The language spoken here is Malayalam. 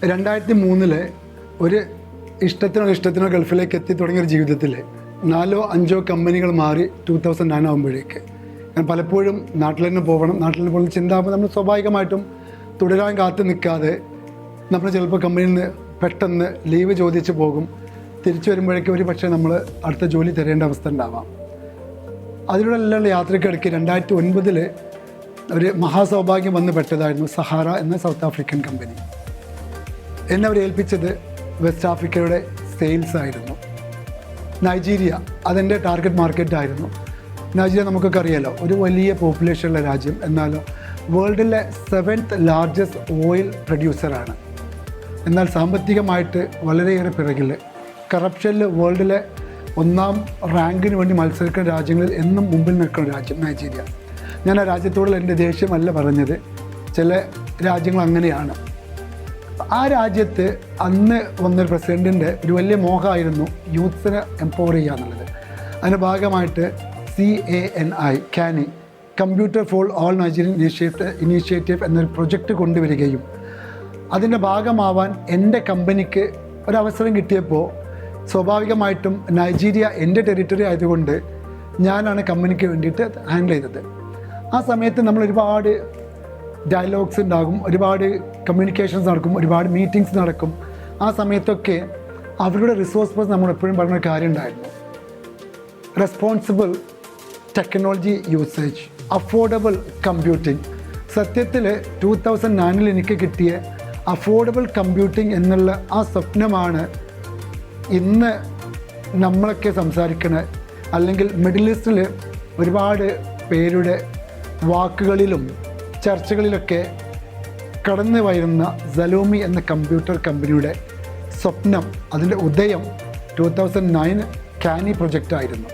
2003 ഒരു ഇഷ്ടത്തിനോ ഗൾഫിലേക്ക് എത്തി തുടങ്ങിയ ഒരു ജീവിതത്തിൽ 4-5 കമ്പനികൾ മാറി 2009 ആകുമ്പോഴേക്ക് ഞാൻ പലപ്പോഴും നാട്ടിൽ തന്നെ പോകണം, നാട്ടിൽ തന്നെ പോകുന്ന ചിന്താകുമ്പോൾ നമ്മൾ സ്വാഭാവികമായിട്ടും തുടരാൻ കാത്തു നിൽക്കാതെ നമ്മൾ ചിലപ്പോൾ കമ്പനിയിൽ നിന്ന് പെട്ടെന്ന് ലീവ് ചോദിച്ച് പോകും. തിരിച്ചു വരുമ്പോഴേക്കും ഒരു പക്ഷേ നമ്മൾ അടുത്ത ജോലി തരേണ്ട അവസ്ഥ ഉണ്ടാവാം. അതിലൂടെല്ലാം യാത്രയ്ക്കിടയ്ക്ക് 2009 ഒരു മഹാസൗഭാഗ്യം വന്ന് പെട്ടതായിരുന്നു സഹാറ എന്ന സൗത്ത് ആഫ്രിക്കൻ കമ്പനി. എന്നെ അവർ ഏൽപ്പിച്ചത് വെസ്റ്റ് ആഫ്രിക്കയുടെ സെയിൽസ് ആയിരുന്നു. നൈജീരിയ അതെൻ്റെ ടാർഗറ്റ് മാർക്കറ്റായിരുന്നു. നൈജീരിയ നമുക്കൊക്കെ അറിയാലോ, ഒരു വലിയ പോപ്പുലേഷനുള്ള രാജ്യം, എന്നാലും വേൾഡിലെ 7th ലാർജസ്റ്റ് ഓയിൽ പ്രൊഡ്യൂസറാണ്. എന്നാൽ സാമ്പത്തികമായിട്ട് വളരെയേറെ പിറകിൽ, കറപ്ഷനിൽ വേൾഡിലെ 1ാം റാങ്കിന് വേണ്ടി മത്സരിക്കുന്ന രാജ്യങ്ങളിൽ എന്നും മുമ്പിൽ നിൽക്കുന്ന രാജ്യം നൈജീരിയ. ഞാൻ ആ രാജ്യത്തോടുള്ള എൻ്റെ ദേഷ്യമല്ല പറഞ്ഞത്, ചില രാജ്യങ്ങൾ അങ്ങനെയാണ്. ആ രാജ്യത്ത് അന്ന് വന്നൊരു പ്രസിഡൻറ്റിൻ്റെ ഒരു വലിയ മോഹമായിരുന്നു യൂത്ത്സിനെ എംപവർ ചെയ്യുക എന്നുള്ളത്. അതിൻ്റെ ഭാഗമായിട്ട് CANI computer for all Nigerian initiative എന്നൊരു പ്രൊജക്റ്റ് കൊണ്ടുവരികയും അതിൻ്റെ ഭാഗമാവാൻ എൻ്റെ കമ്പനിക്ക് ഒരവസരം കിട്ടിയപ്പോൾ സ്വാഭാവികമായിട്ടും നൈജീരിയ എൻ്റെ ടെറിട്ടറി ആയതുകൊണ്ട് ഞാനാണ് കമ്പനിക്ക് വേണ്ടിയിട്ട് ഹാൻഡിൽ ചെയ്തത്. ആ സമയത്ത് നമ്മൾ ഒരുപാട് ഡയലോഗ്സ് ഉണ്ടാകും, ഒരുപാട് കമ്മ്യൂണിക്കേഷൻസ് നടക്കും, ഒരുപാട് മീറ്റിങ്സ് നടക്കും. ആ സമയത്തൊക്കെ അവരുടെ റിസോഴ്സ് പേഴ്സൺ നമ്മൾ എപ്പോഴും പറഞ്ഞൊരു കാര്യം ഉണ്ടായിരുന്നു: responsible technology usage, affordable computing. സത്യത്തിൽ 2009 എനിക്ക് കിട്ടിയ അഫോർഡബിൾ കമ്പ്യൂട്ടിങ് എന്നുള്ള ആ സ്വപ്നമാണ് ഇന്ന് നമ്മളൊക്കെ സംസാരിക്കുന്ന, അല്ലെങ്കിൽ മിഡിൽ ഈസ്റ്റിൽ ഒരുപാട് പേരുടെ വാക്കുകളിലും ചർച്ചകളിലൊക്കെ കടന്നു വരുന്ന സലോമി എന്ന കമ്പ്യൂട്ടർ കമ്പനിയുടെ സ്വപ്നം, അതിൻ്റെ ഉദയം 2009 CANI പ്രൊജക്റ്റായിരുന്നു.